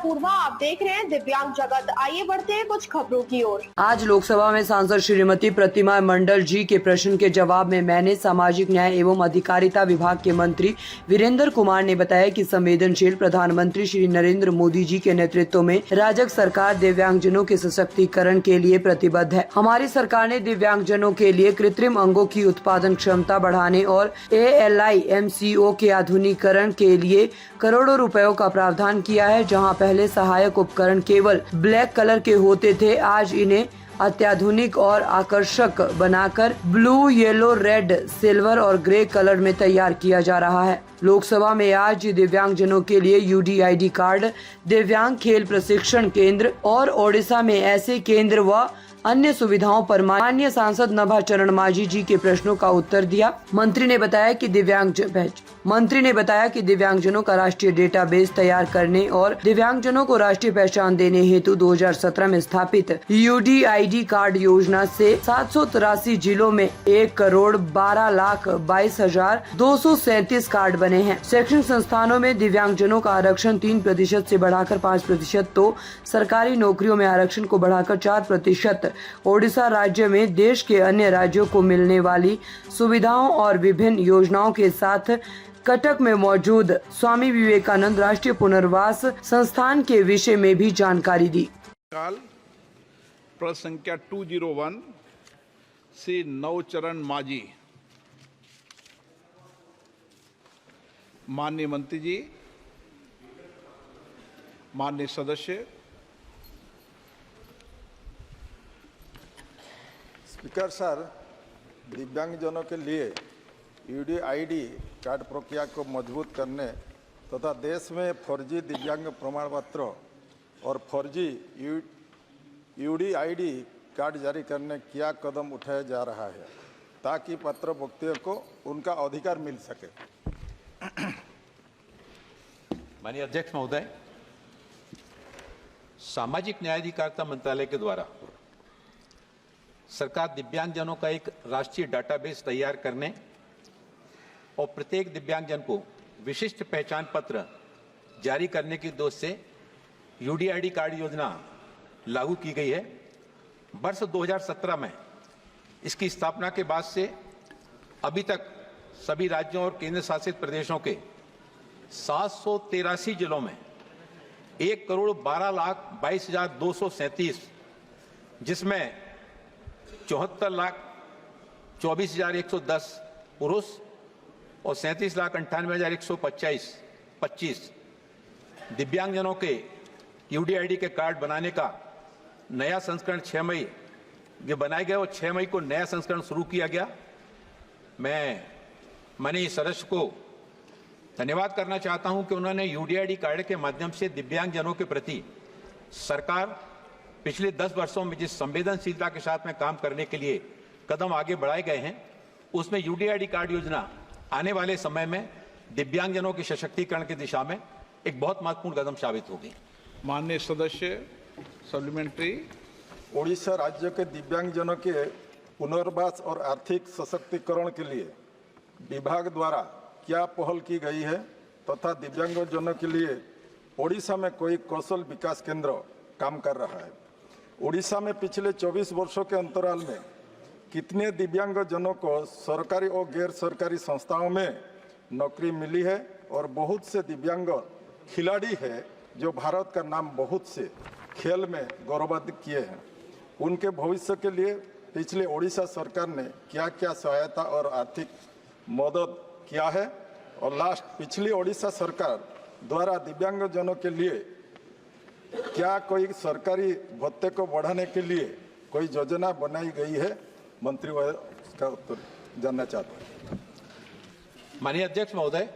अपूर्वा, आप देख रहे हैं दिव्यांग जगत। आइए बढ़ते हैं कुछ खबरों की ओर। आज लोकसभा में सांसद श्रीमती प्रतिमा मंडल जी के प्रश्न के जवाब में मैंने सामाजिक न्याय एवं अधिकारिता विभाग के मंत्री वीरेंद्र कुमार ने बताया कि संवेदनशील प्रधानमंत्री श्री नरेंद्र मोदी जी के नेतृत्व में राज्य सरकार दिव्यांगजनों के सशक्तिकरण के लिए प्रतिबद्ध है। हमारी सरकार ने दिव्यांगजनों के लिए कृत्रिम अंगों की उत्पादन क्षमता बढ़ाने और ALI-MCO के आधुनिकीकरण के लिए करोड़ों रुपयों का प्रावधान किया है। जहां पहले सहायक उपकरण केवल ब्लैक कलर के होते थे, आज इन्हें अत्याधुनिक और आकर्षक बनाकर ब्लू, येलो, रेड, सिल्वर और ग्रे कलर में तैयार किया जा रहा है। लोकसभा में आज दिव्यांगजनों के लिए UDID कार्ड, दिव्यांग खेल प्रशिक्षण केंद्र और ओडिशा में ऐसे केंद्र व अन्य सुविधाओं पर माननीय सांसद नभा चरण मांझी जी के प्रश्नों का उत्तर दिया। मंत्री ने बताया कि दिव्यांगजनों का राष्ट्रीय डेटाबेस तैयार करने और दिव्यांगजनों को राष्ट्रीय पहचान देने हेतु 2017 में स्थापित UDID कार्ड योजना से 783 जिलों में 1,12,22,237 कार्ड बने हैं। शैक्षणिक संस्थानों में दिव्यांगजनों का आरक्षण 3% से बढ़ाकर 5%, तो सरकारी नौकरियों में आरक्षण को बढ़ाकर 4%। ओडिशा राज्य में देश के अन्य राज्यों को मिलने वाली सुविधाओं और विभिन्न योजनाओं के साथ कटक में मौजूद स्वामी विवेकानंद राष्ट्रीय पुनर्वास संस्थान के विषय में भी जानकारी दी। काल प्रश्न संख्या 201 से नवचरण मांझी। माननीय मंत्री जी, माननीय सदस्य। स्पीकर सर, दिव्यांगजनों के लिए UDID कार्ड प्रक्रिया को मजबूत करने तथा देश में फर्जी दिव्यांग प्रमाण पत्र और फर्जी UDID कार्ड जारी करने क्या कदम उठाया जा रहा है ताकि पात्र व्यक्तियों को उनका अधिकार मिल सके। माननीय अध्यक्ष महोदय, सामाजिक न्याय अधिकारिता मंत्रालय के द्वारा सरकार दिव्यांगजनों का एक राष्ट्रीय डाटाबेस तैयार करने और प्रत्येक दिव्यांगजन को विशिष्ट पहचान पत्र जारी करने के उद्देश्य से UDID कार्ड योजना लागू की गई है। वर्ष 2017 में इसकी स्थापना के बाद से अभी तक सभी राज्यों और केंद्र शासित प्रदेशों के 783 जिलों में 1,12,22,237, जिसमें 74,24,110 पुरुष और 37,98,125 दिव्यांगजनों के UDID के कार्ड बनाने का नया संस्करण 6 मई जो बनाए गए और 6 मई को नया संस्करण शुरू किया गया। मैं माननीय सदस्य को धन्यवाद करना चाहता हूं कि उन्होंने UDID कार्ड के माध्यम से दिव्यांगजनों के प्रति सरकार पिछले 10 वर्षों में जिस संवेदनशीलता के साथ में काम करने के लिए कदम आगे बढ़ाए गए हैं, उसमें UDID कार्ड योजना आने वाले समय में दिव्यांगजनों के सशक्तिकरण की दिशा में एक बहुत महत्वपूर्ण कदम साबित होगी। माननीय सदस्य सप्लीमेंट्री। ओडिशा राज्य के दिव्यांगजनों के पुनर्वास और आर्थिक सशक्तिकरण के लिए विभाग द्वारा क्या पहल की गई है तथा दिव्यांगजनों के लिए ओडिशा में कोई कौशल विकास केंद्र काम कर रहा है। ओडिशा में पिछले 24 वर्षों के अंतराल में कितने दिव्यांगजनों को सरकारी और गैर सरकारी संस्थाओं में नौकरी मिली है और बहुत से दिव्यांग खिलाड़ी हैं जो भारत का नाम बहुत से खेल में गौरवान्वित किए हैं। उनके भविष्य के लिए पिछले ओडिशा सरकार ने क्या क्या सहायता और आर्थिक मदद किया है, और लास्ट पिछली ओडिशा सरकार द्वारा दिव्यांगजनों के लिए क्या कोई सरकारी भत्ते को बढ़ाने के लिए कोई योजना बनाई गई है? मंत्री का उत्तर जानना चाहता हूं। माननीय अध्यक्ष महोदय,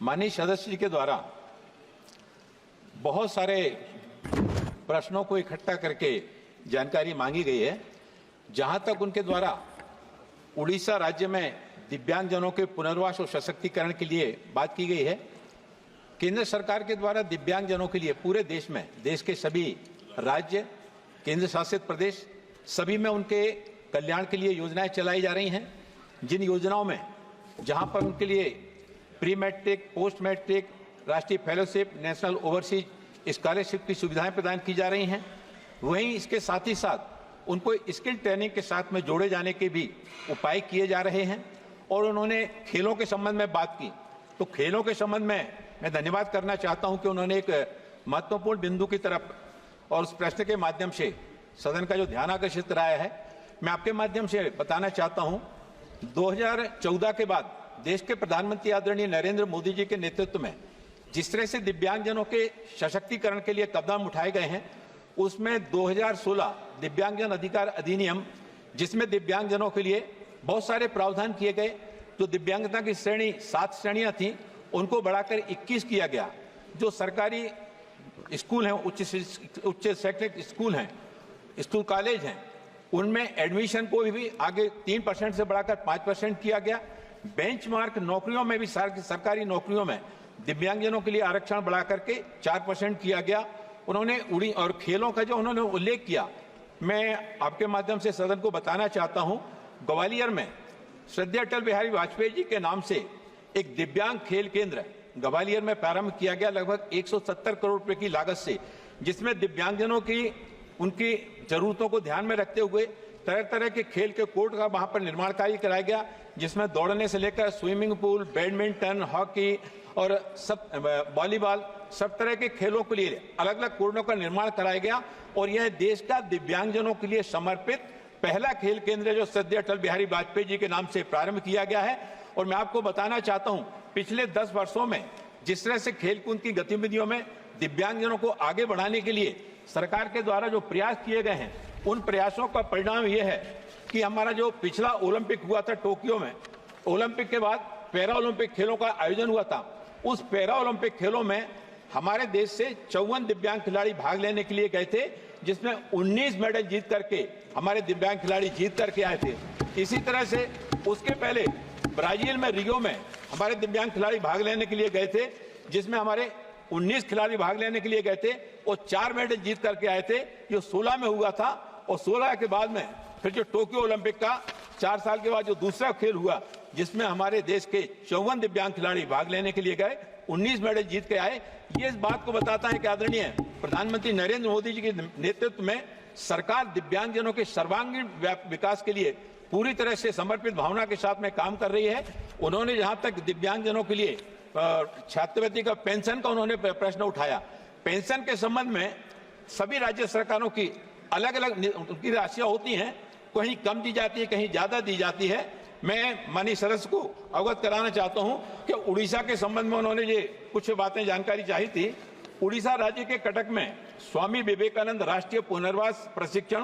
माननीय सदस्य जी के द्वारा बहुत सारे प्रश्नों को इकट्ठा करके जानकारी मांगी गई है। जहां तक उनके द्वारा उड़ीसा राज्य में दिव्यांगजनों के पुनर्वास और सशक्तिकरण के लिए बात की गई है, केंद्र सरकार के द्वारा दिव्यांगजनों के लिए पूरे देश में, देश के सभी राज्य, केंद्र शासित प्रदेश सभी में उनके कल्याण के लिए योजनाएं चलाई जा रही हैं। जिन योजनाओं में जहां पर उनके लिए प्री मैट्रिक, पोस्ट मैट्रिक, राष्ट्रीय फेलोशिप, नेशनल ओवरसीज स्कॉलरशिप की सुविधाएं प्रदान की जा रही हैं। वहीं इसके साथ ही साथ उनको स्किल ट्रेनिंग के साथ में जोड़े जाने के भी उपाय किए जा रहे हैं। और उन्होंने खेलों के संबंध में बात की, तो खेलों के संबंध में मैं धन्यवाद करना चाहता हूं कि उन्होंने एक महत्वपूर्ण बिंदु की तरफ और उस प्रश्न के माध्यम से सदन का जो ध्यान आकर्षित कराया है, मैं आपके माध्यम से बताना चाहता हूं। 2014 के बाद देश के प्रधानमंत्री आदरणीय नरेंद्र मोदी जी के नेतृत्व में जिस तरह से दिव्यांगजनों के सशक्तिकरण के लिए कदम उठाए गए हैं, उसमें 2016 दिव्यांगजन अधिकार अधिनियम, जिसमें दिव्यांगजनों के लिए बहुत सारे प्रावधान किए गए। जो दिव्यांगता की श्रेणी 7 श्रेणियां थी, उनको बढ़ाकर 21 किया गया। जो सरकारी स्कूल हैं, उच्च शैक्षणिक स्कूल हैं, स्कूल कॉलेज हैं, उनमें एडमिशन को भी आगे 3% से बढ़ाकर 5% किया गया। बेंचमार्क नौकरियों में भी सरकारी नौकरियों में दिव्यांगजनों के लिए आरक्षण बढ़ा करके 4% किया गया। उन्होंने उड़ी और खेलों का जो उन्होंने उल्लेख किया, मैं आपके माध्यम से सदन को बताना चाहता हूं। ग्वालियर में श्रद्धेय अटल बिहारी वाजपेयी जी के नाम से एक दिव्यांग खेल केंद्र ग्वालियर में प्रारंभ किया गया, लगभग 170 करोड़ रुपए की लागत से, जिसमें दिव्यांगजनों की उनकी जरूरतों को ध्यान में रखते हुए तरह तरह के खेल के कोर्ट का वहां पर निर्माण कार्य कराया गया, जिसमें दौड़ने से लेकर स्विमिंग पूल, बैडमिंटन, हॉकी और सब वॉलीबॉल, सब तरह के खेलों के लिए अलग अलग कोर्टों का निर्माण कराया गया। और यह देश का दिव्यांगजनों के लिए समर्पित पहला खेल केंद्र जो श्रद्धेय अटल बिहारी वाजपेयी जी के नाम से प्रारंभ किया गया है। और मैं आपको बताना चाहता हूं, पिछले 10 वर्षों में जिस तरह से खेलकूद की गतिविधियों में दिव्यांगजनों को आगे बढ़ाने के लिए सरकार के द्वारा जो प्रयास किए गए हैं, उन प्रयासों का परिणाम यह है कि हमारा जो पिछला ओलंपिक हुआ था टोक्यो में, ओलंपिक के बाद पैरा ओलंपिक खेलों का आयोजन हुआ था। उस पैरा ओलंपिक खेलों में हमारे देश से 54 दिव्यांग खिलाड़ी भाग लेने के लिए गए थे, जिसमें 19 मेडल जीत करके हमारे दिव्यांग खिलाड़ी जीत करके आए थे। इसी तरह से उसके पहले ब्राजील में रियो में हमारे दिव्यांग खिलाड़ी भाग लेने के लिए गए थे, जिसमें हमारे 19 खिलाड़ी भाग लेने के लिए गए थे और 4 मेडल जीत करके आए थे, जो 16 में हुआ था। और 16 के बाद में फिर जो टोक्यो ओलंपिक का 4 साल के बाद जो दूसरा खेल हुआ, जिसमें हमारे देश के 54 दिव्यांग खिलाड़ी भाग लेने के लिए गए, 19 मेडल जीत के आए। ये इस बात को बताता है कि आदरणीय प्रधानमंत्री नरेंद्र मोदी जी के नेतृत्व में सरकार दिव्यांगजनों के सर्वांगीण विकास के लिए पूरी तरह से समर्पित भावना के साथ में काम कर रही है। उन्होंने जहां तक दिव्यांगजनों के लिए छात्रवृत्ति का पेंशन का उन्होंने प्रश्न उठाया, पेंशन के संबंध में सभी राज्य सरकारों की अलग अलग उनकी राशियां होती हैं, कहीं कम दी जाती है, कहीं ज्यादा दी जाती है। मैं माननीय सदस्य को अवगत कराना चाहता हूं कि उड़ीसा के संबंध में उन्होंने ये कुछ बातें जानकारी चाही थी। उड़ीसा राज्य के कटक में स्वामी विवेकानंद राष्ट्रीय पुनर्वास प्रशिक्षण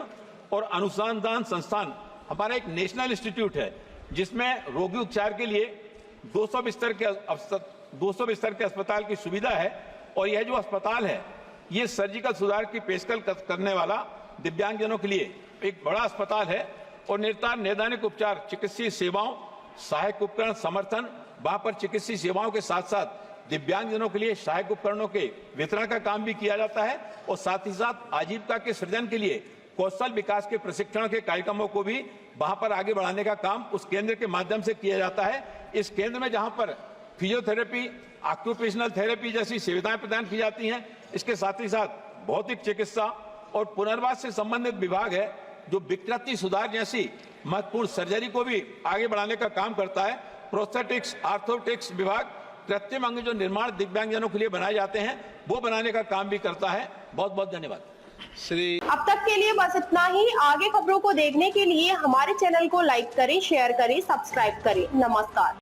और अनुसंधान संस्थान हमारा एक नेशनल इंस्टीट्यूट है, जिसमें रोगी उपचार के लिए 200 बिस्तर के अस्पताल की सुविधा है। और यह जो अस्पताल है, ये सर्जिकल सुधार की पेशकश करने वाला दिव्यांगजनों के लिए एक बड़ा अस्पताल है। और नैदानिक उपचार, चिकित्सीय सेवाओं, सहायक उपकरण समर्थन, वहां पर चिकित्सीय सेवाओं के साथ साथ दिव्यांगजनों के लिए सहायक उपकरणों के वितरण का काम भी किया जाता है। और साथ ही साथ आजीविका के सृजन के लिए कौशल विकास के प्रशिक्षण के कार्यक्रमों को भी वहां पर आगे बढ़ाने का काम उस केंद्र के माध्यम से किया जाता है। इस केंद्र में जहां पर फिजियोथेरेपी, ऑक्यूपेशनल थेरेपी जैसी सुविधाएं प्रदान की जाती हैं, इसके साथ ही साथ भौतिक चिकित्सा और पुनर्वास से संबंधित विभाग है, जो विकृति सुधार जैसी महत्वपूर्ण सर्जरी को भी आगे बढ़ाने का काम करता है। प्रोस्थेटिक्स, आर्थोटिक्स विभाग कृत्रिम अंग जो निर्माण दिव्यांगजनों के लिए बनाए जाते हैं, वो बनाने का काम भी करता है। बहुत बहुत धन्यवाद। श्री अब तक के लिए बस इतना ही। आगे खबरों को देखने के लिए हमारे चैनल को लाइक करें, शेयर करें, सब्सक्राइब करें। नमस्कार।